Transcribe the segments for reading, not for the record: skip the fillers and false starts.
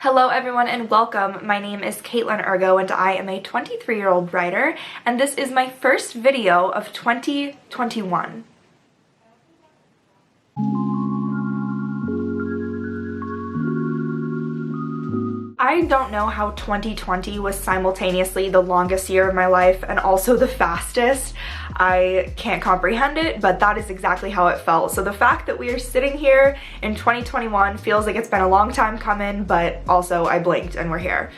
Hello everyone and welcome. My name is Katelin Urgo and I am a 23-year-old writer, and this is my first video of 2021. I don't know how 2020 was simultaneously the longest year of my life and also the fastest. I can't comprehend it, but that is exactly how it felt. So the fact that we are sitting here in 2021 feels like it's been a long time coming, but also I blinked and we're here.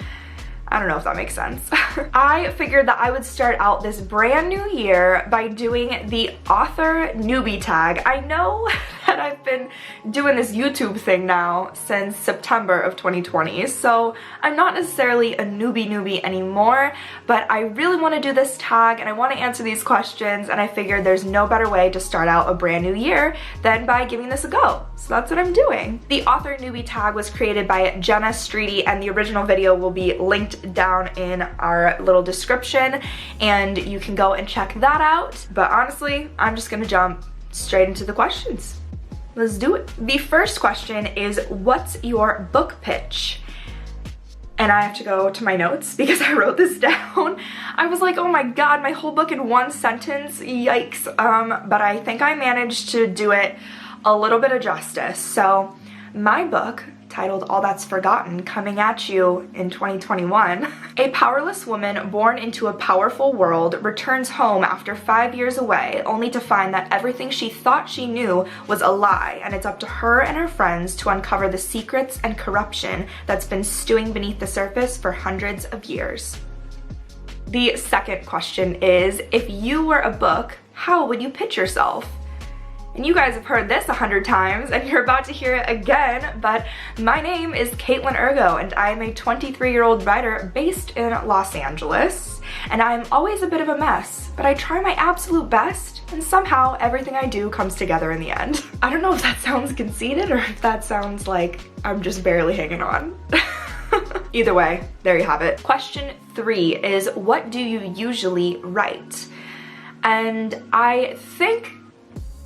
I don't know if that makes sense. I figured that I would start out this brand new year by doing the Author Newbie Tag. I know that I've been doing this YouTube thing now since September of 2020, so I'm not necessarily a newbie anymore, but I really want to do this tag and I want to answer these questions, and I figured there's no better way to start out a brand new year than by giving this a go. So that's what I'm doing. The Author Newbie Tag was created by Jenna Streety, and the original video will be linked down in our little description and you can go and check that out. But honestly, I'm just gonna jump straight into the questions. Let's do it. The first question is, what's your book pitch? And I have to go to my notes because I wrote this down. I was like, oh my god, my whole book in one sentence, yikes. But I think I managed to do it a little bit of justice. So my book, titled All That's Forgotten, coming at you in 2021. A powerless woman born into a powerful world returns home after 5 years away, only to find that everything she thought she knew was a lie, and it's up to her and her friends to uncover the secrets and corruption that's been stewing beneath the surface for hundreds of years. The second question is, if you were a book, how would you pitch yourself? And you guys have heard this 100 times and you're about to hear it again, but my name is Katelin Urgo and I am a 23-year-old writer based in Los Angeles, and I'm always a bit of a mess, but I try my absolute best and somehow everything I do comes together in the end. I don't know if that sounds conceited or if that sounds like I'm just barely hanging on. Either way, there you have it. Question 3 is, what do you usually write? And I think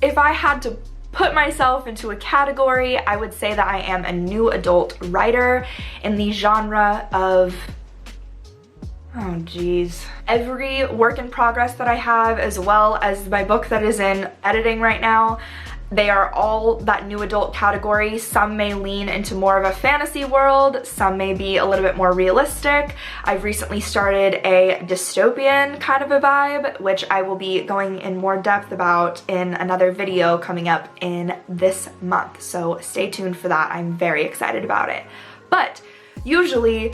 if I had to put myself into a category, I would say that I am a new adult writer in the genre of, oh geez, every work in progress that I have, as well as my book that is in editing right now. They are all that new adult category. Some may lean into more of a fantasy world, some may be a little bit more realistic. I've recently started a dystopian kind of a vibe, which I will be going in more depth about in another video coming up in this month. So stay tuned for that. I'm very excited about it. But usually,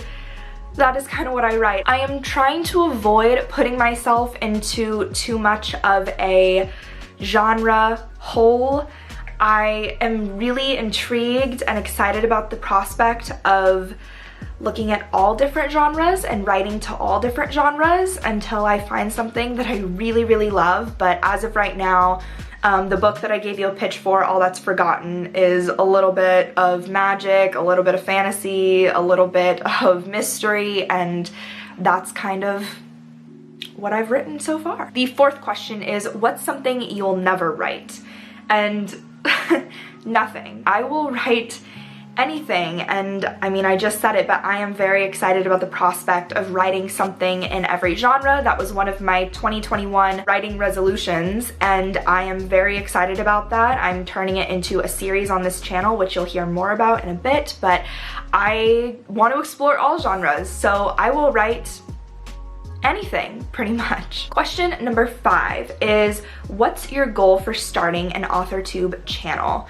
that is kind of what I write. I am trying to avoid putting myself into too much of a genre hole. I am really intrigued and excited about the prospect of looking at all different genres and writing to all different genres until I find something that I really love. But as of right now, the book that I gave you a pitch for, All That's Forgotten, is a little bit of magic, a little bit of fantasy, a little bit of mystery, and that's kind of what I've written so far. The fourth question is, what's something you'll never write? And nothing. I will write anything, and I mean, I just said it, but I am very excited about the prospect of writing something in every genre. That was one of my 2021 writing resolutions, and I am very excited about that. I'm turning it into a series on this channel, which you'll hear more about in a bit, but I want to explore all genres, so I will write anything, pretty much. Question number 5 is, what's your goal for starting an AuthorTube channel?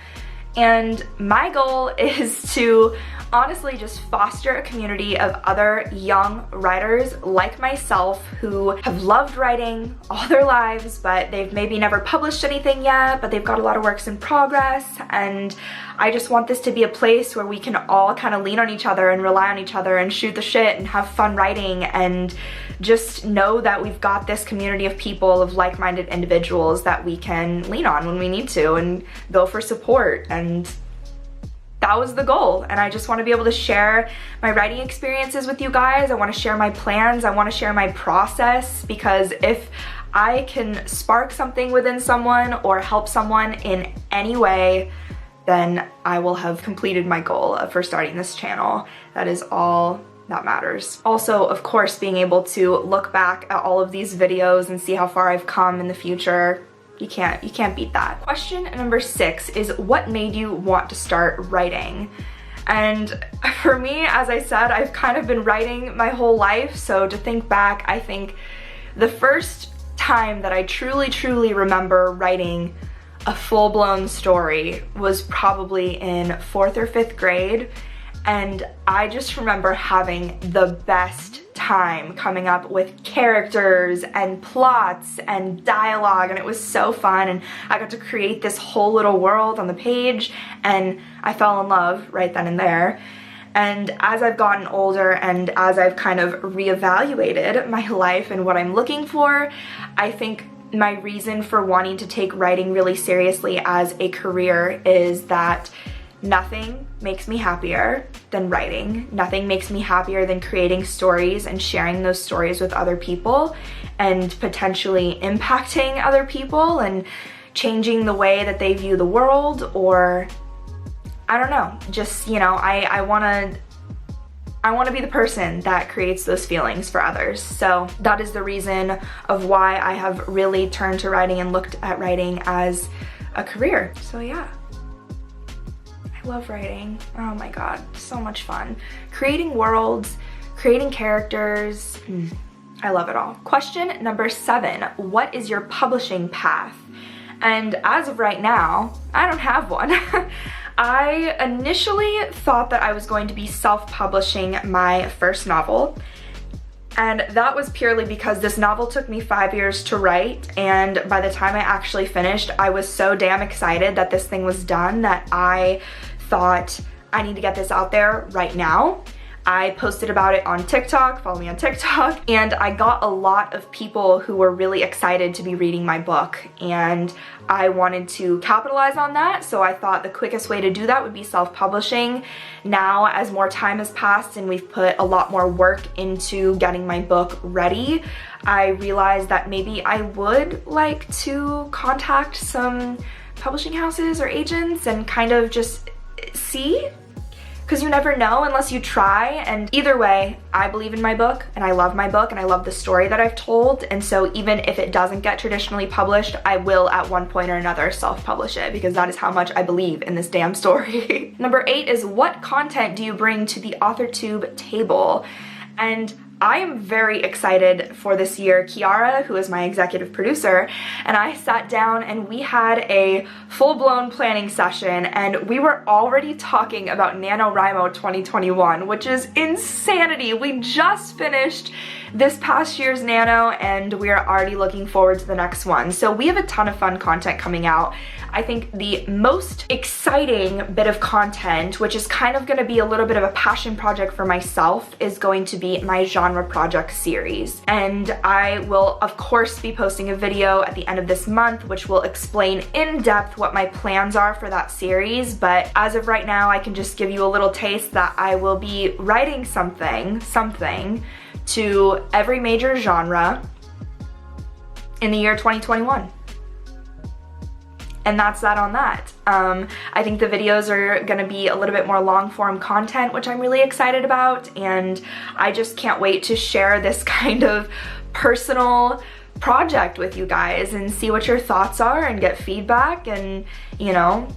And my goal is to honestly just foster a community of other young writers like myself who have loved writing all their lives, but they've maybe never published anything yet, but they've got a lot of works in progress, and I just want this to be a place where we can all kind of lean on each other and rely on each other and shoot the shit and have fun writing, and just know that we've got this community of people, of like-minded individuals that we can lean on when we need to and go for support. And that was the goal, and I just want to be able to share my writing experiences with you guys. I want to share my plans, I want to share my process, because if I can spark something within someone or help someone in any way, then I will have completed my goal for starting this channel. That is all that matters. Also, of course, being able to look back at all of these videos and see how far I've come in the future, you can't beat that. Question number 6 is, what made you want to start writing? And for me, as I said, I've kind of been writing my whole life, so to think back, I think the first time that I truly remember writing a full-blown story was probably in 4th or 5th grade, and I just remember having the best time coming up with characters and plots and dialogue, and it was so fun, and I got to create this whole little world on the page, and I fell in love right then and there. And as I've gotten older and as I've kind of reevaluated my life and what I'm looking for, I think my reason for wanting to take writing really seriously as a career is that nothing makes me happier than writing. Nothing makes me happier than creating stories and sharing those stories with other people and potentially impacting other people and changing the way that they view the world, or I don't know, just, you know, I want to be the person that creates those feelings for others. So that is the reason of why I have really turned to writing and looked at writing as a career. So yeah. I love writing. Oh my god, so much fun. Creating worlds, creating characters, I love it all. Question number 7, what is your publishing path? And as of right now, I don't have one. I initially thought that I was going to be self-publishing my first novel, and that was purely because this novel took me 5 years to write, and by the time I actually finished, I was so damn excited that this thing was done that I thought, I need to get this out there right now. I posted about it on TikTok, follow me on TikTok, and I got a lot of people who were really excited to be reading my book, and I wanted to capitalize on that, so I thought the quickest way to do that would be self-publishing. Now, as more time has passed and we've put a lot more work into getting my book ready, I realized that maybe I would like to contact some publishing houses or agents and kind of just see, because you never know unless you try. And either way, I believe in my book and I love my book and I love the story that I've told, and so even if it doesn't get traditionally published, I will at one point or another self-publish it, because that is how much I believe in this damn story. Number 8 is, what content do you bring to the AuthorTube table? And I am very excited for this year. Kiara, who is my executive producer, and I sat down and we had a full-blown planning session, and we were already talking about NaNoWriMo 2021, which is insanity. We just finished this past year's Nano and we are already looking forward to the next one. So we have a ton of fun content coming out. I think the most exciting bit of content, which is kind of going to be a little bit of a passion project for myself, is going to be my genre project series. And I will, of course, be posting a video at the end of this month, which will explain in depth what my plans are for that series. But as of right now, I can just give you a little taste that I will be writing something to every major genre in the year 2021. And that's that on that. I think the videos are gonna be a little bit more long form content, which I'm really excited about, and I just can't wait to share this kind of personal project with you guys and see what your thoughts are and get feedback, and you know,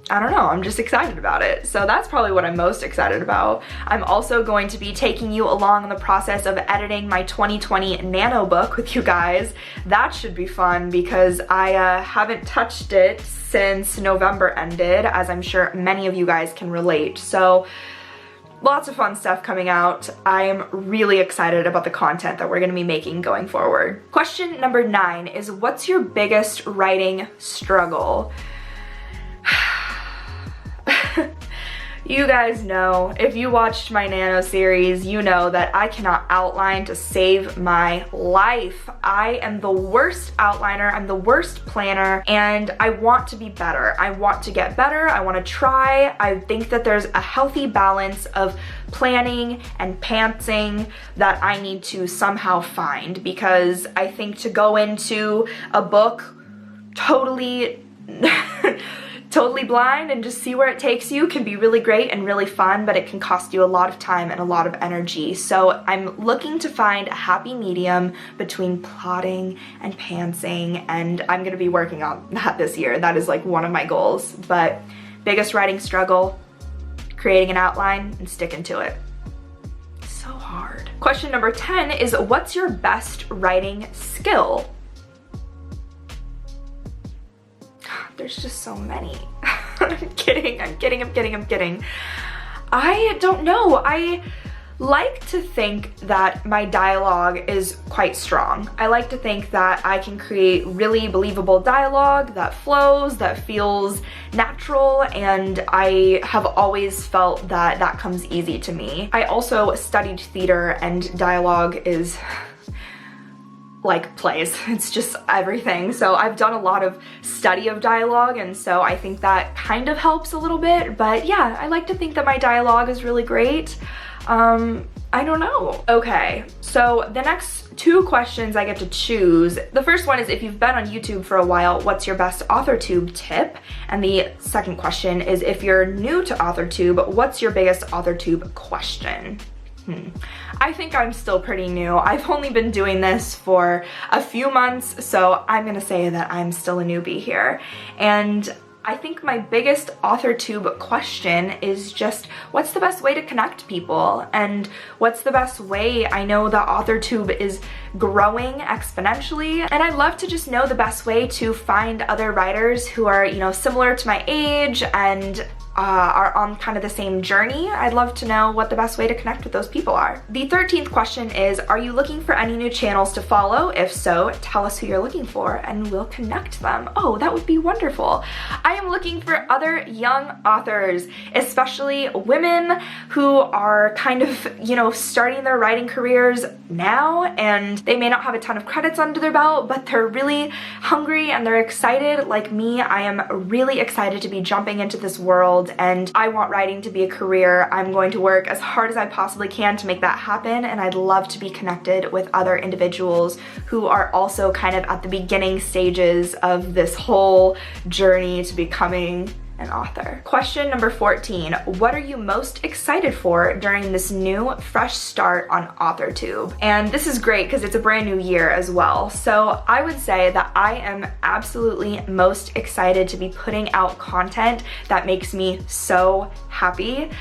I don't know, I'm just excited about it. So that's probably what I'm most excited about. I'm also going to be taking you along in the process of editing my 2020 Nano book with you guys. That should be fun because I haven't touched it since November ended, as I'm sure many of you guys can relate. So lots of fun stuff coming out. I am really excited about the content that we're gonna be making going forward. Question number 9 is, what's your biggest writing struggle? You guys know, if you watched my Nano series, you know that I cannot outline to save my life. I am the worst outliner, I'm the worst planner, and I want to be better. I want to get better, I want to try. I think that there's a healthy balance of planning and pantsing that I need to somehow find, because I think to go into a book totally totally blind and just see where it takes you can be really great and really fun, but it can cost you a lot of time and a lot of energy. So I'm looking to find a happy medium between plotting and pantsing, and I'm gonna be working on that this year. That is like one of my goals. But biggest writing struggle, creating an outline and sticking to it. So hard. Question number 10 is, what's your best writing skill? There's just so many. I'm kidding. I don't know. I like to think that my dialogue is quite strong. I like to think that I can create really believable dialogue that flows, that feels natural, and I have always felt that that comes easy to me. I also studied theater, and dialogue is like plays. It's just everything. So I've done a lot of study of dialogue, and so I think that kind of helps a little bit. But yeah, I like to think that my dialogue is really great. I don't know. Okay, so the next 2 questions I get to choose. The first one is, if you've been on YouTube for a while, what's your best AuthorTube tip? And the second question is, if you're new to AuthorTube, what's your biggest AuthorTube question? I think I'm still pretty new. I've only been doing this for a few months, so I'm gonna say that I'm still a newbie here. And I think my biggest AuthorTube question is just, what's the best way to connect people? And what's the best way? I know that AuthorTube is growing exponentially, and I'd love to just know the best way to find other writers who are, you know, similar to my age and are on kind of the same journey. I'd love to know what the best way to connect with those people are. The 13th question is, are you looking for any new channels to follow? If so, tell us who you're looking for and we'll connect them. Oh, that would be wonderful. I am looking for other young authors, especially women who are kind of, you know, starting their writing careers now, and they may not have a ton of credits under their belt, but they're really hungry and they're excited like me. I am really excited to be jumping into this world, and I want writing to be a career. I'm going to work as hard as I possibly can to make that happen, and I'd love to be connected with other individuals who are also kind of at the beginning stages of this whole journey to becoming an author. Question number 14, what are you most excited for during this new fresh start on AuthorTube? And this is great because it's a brand new year as well. So I would say that I am absolutely most excited to be putting out content that makes me so happy.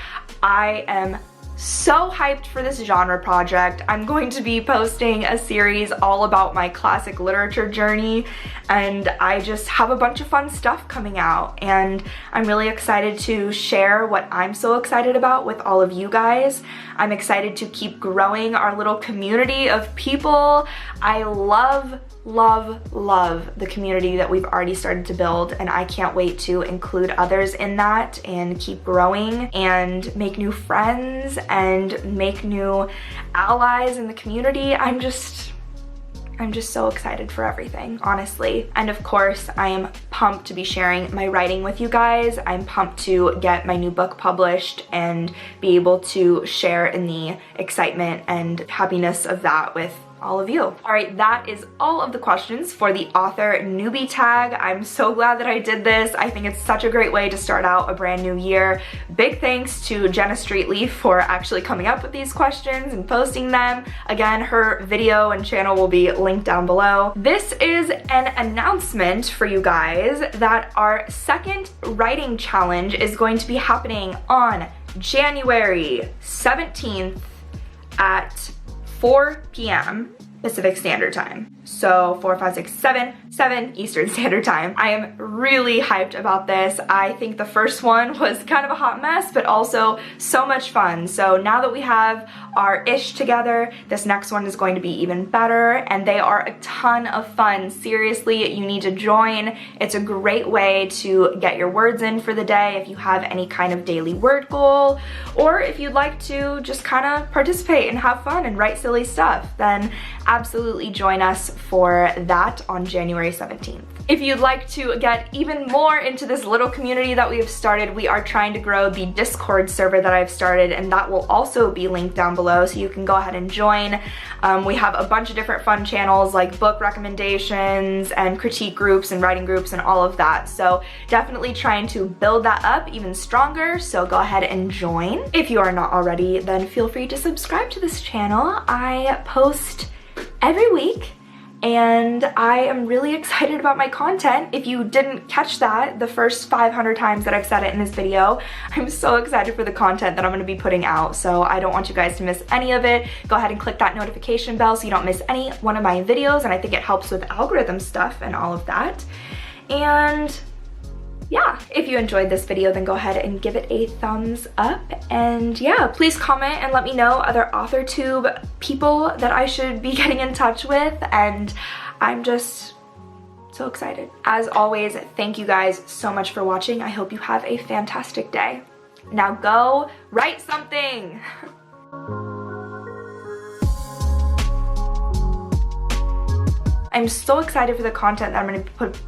I am so hyped for this genre project. I'm going to be posting a series all about my classic literature journey, and I just have a bunch of fun stuff coming out, and I'm really excited to share what I'm so excited about with all of you guys. I'm excited to keep growing our little community of people. I love the community that we've already started to build, and I can't wait to include others in that and keep growing and make new friends and make new allies in the community. I'm just so excited for everything, honestly. And of course, I am pumped to be sharing my writing with you guys. I'm pumped to get my new book published and be able to share in the excitement and happiness of that with all of you. All right, that is all of the questions for the Author Newbie Tag. I'm so glad that I did this. I think it's such a great way to start out a brand new year. Big thanks to Jenna Streetleaf for actually coming up with these questions and posting them. Again, her video and channel will be linked down below. This is an announcement for you guys that our second writing challenge is going to be happening on January 17th at 4 p.m. Pacific Standard Time. So 4, 5, 6, 7 Eastern Standard Time. I am really hyped about this. I think the first one was kind of a hot mess, but also so much fun. So now that we have our ish together, this next one is going to be even better, and they are a ton of fun. Seriously, you need to join. It's a great way to get your words in for the day if you have any kind of daily word goal, or if you'd like to just kind of participate and have fun and write silly stuff, then absolutely join us for that on January January 17th. If you'd like to get even more into this little community that we have started, we are trying to grow the Discord server that I've started, and that will also be linked down below, so you can go ahead and join. We have a bunch of different fun channels like book recommendations and critique groups and writing groups and all of that. So definitely trying to build that up even stronger, so go ahead and join. If you are not already, then feel free to subscribe to this channel. I post every week, and I am really excited about my content. If you didn't catch that the first 500 times that I've said it in this video, I'm so excited for the content that I'm gonna be putting out, so I don't want you guys to miss any of it. Go ahead and click that notification bell so you don't miss any one of my videos, and I think it helps with algorithm stuff and all of that. And yeah, if you enjoyed this video, then go ahead and give it a thumbs up. And yeah, please comment and let me know other AuthorTube people that I should be getting in touch with. And I'm just so excited. As always, thank you guys so much for watching. I hope you have a fantastic day. Now go write something. I'm so excited for the content that I'm gonna put